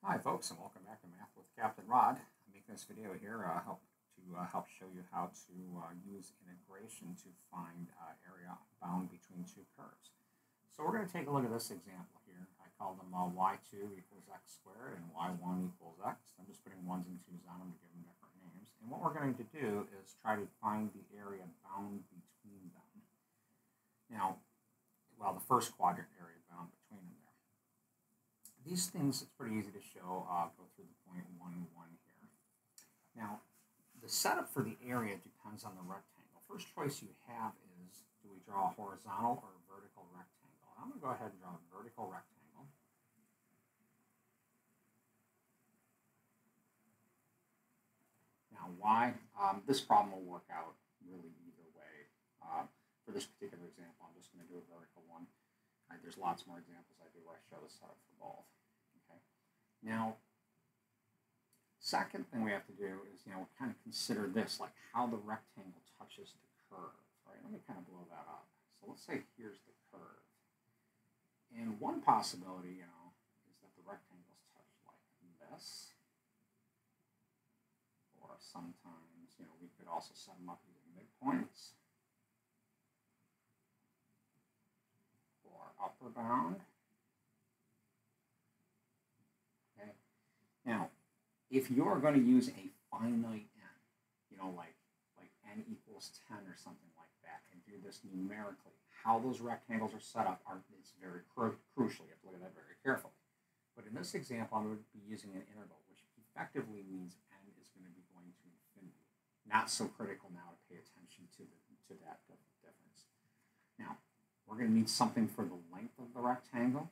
Hi folks, and welcome back to Math with Captain Rod. I'm making this video here help show you how to use integration to find area bound between two curves. So we're going to take a look at this example here. I call them y2 equals x squared and y1 equals x. I'm just putting ones and twos on them to give them different names. And what we're going to do is try to find the area bound between them. Now, well, the first quadrant area bound between them there. These things, it's pretty easy to show. Go through the point 1, 1 here. Now, the setup for the area depends on the rectangle. First choice you have is, do we draw a horizontal or a vertical rectangle? I'm going to go ahead and draw a vertical rectangle. Now, why? This problem will work out really either way. For this particular example, I'm just going to do a vertical one. There's lots more examples I do where I show the setup for both. Okay. Now, second thing we have to do is, kind of consider this, like how the rectangle touches the curve, right? Let me kind of blow that up. So let's say here's the curve. And one possibility, is that the rectangles touch like this. Or sometimes, we could also set them up using midpoints. Upper bound. Okay. Now, if you're going to use a finite n, like n equals 10 or something like that, and do this numerically, how those rectangles are set up is very crucial. You have to look at that very carefully. But in this example, I'm going to be using an interval, which effectively means n is going to be going to infinity. Not so critical now to pay attention to that difference. Now, we're going to need something for the length of the rectangle.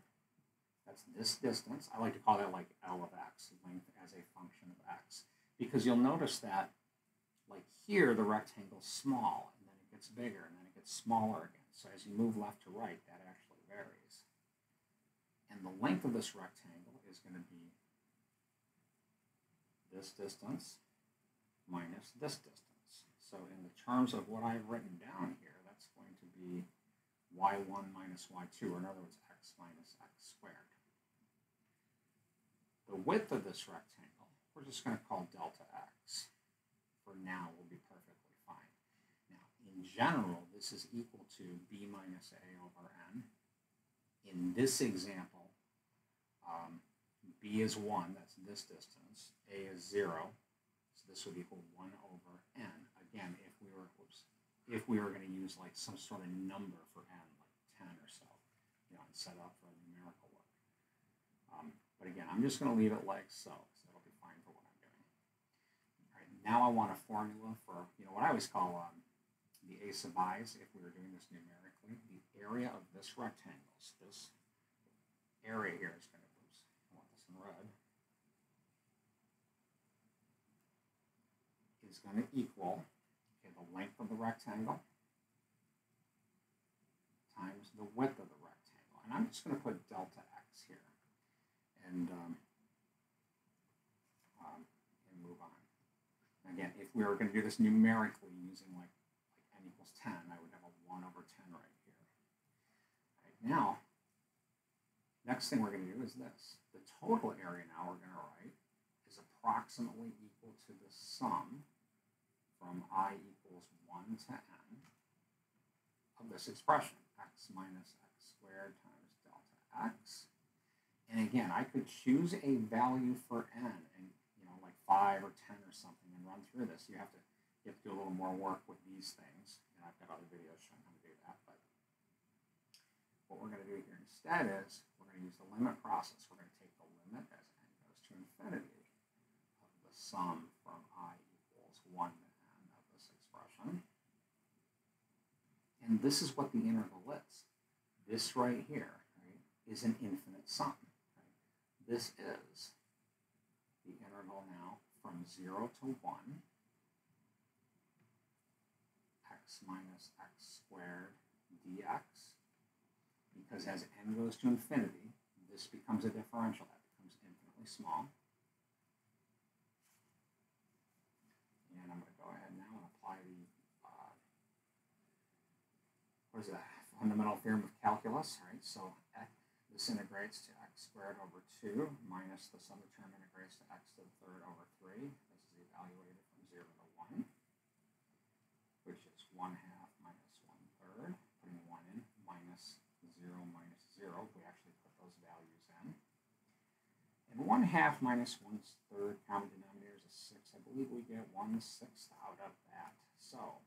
That's this distance. I like to call that like L of x, length as a function of x. Because you'll notice that, like here, the rectangle's small, and then it gets bigger, and then it gets smaller again. So as you move left to right, that actually varies. And the length of this rectangle is going to be this distance minus this distance. So in the terms of what I've written down here, that's going to be y1 minus y2, or in other words, x minus x squared. The width of this rectangle, we're just going to call delta x. For now, will be perfectly fine. Now, in general, this is equal to b minus a over n. In this example, b is 1, that's this distance. A is 0, so this would equal 1 over n. Again, if we were going to use like some sort of number for n, like 10 or so, and set up for numerical work. But again, I'm just going to leave it like so it'll be fine for what I'm doing. All right, now I want a formula for, what I always call the a sub i's, if we were doing this numerically. The area of this rectangle, so this area here is going to, I want this in red, is going to equal the length of the rectangle times the width of the rectangle. And I'm just going to put delta x here and move on. Again, if we were going to do this numerically using like n equals 10, I would have a 1 over 10 right here. Right, now, next thing we're going to do is this. The total area now we're going to write is approximately equal to the sum from I equals 1 to n of this expression, x minus x squared times delta x. And again, I could choose a value for n, and like 5 or 10 or something, and run through this. You have to do a little more work with these things, and I've got other videos showing how to do that. But what we're going to do here instead is we're going to use the limit process. We're going to take the limit as n goes to infinity of the sum from I equals 1 to expression. And this is what the interval is. This right here, right, is an infinite sum. Right? This is the interval now from 0 to 1, x minus x squared dx. Because as n goes to infinity, this becomes a differential. That becomes infinitely small. And I'm going to go ahead now and apply the, fundamental theorem of calculus, right? So This integrates to x squared over 2 minus this other term integrates to x to the third over 3. This is evaluated from 0 to 1, which is 1/2 minus 1/3. Putting 1 in, minus 0 minus 0. We actually put those values in. And 1/2 minus 1/3, common denominator is a 6. I believe we get 1/6 out of that. So,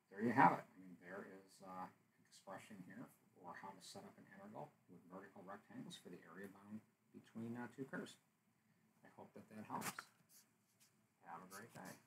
there you have it. I mean, there is an expression here for how to set up an integral with vertical rectangles for the area bound between two curves. I hope that helps. Have a great day.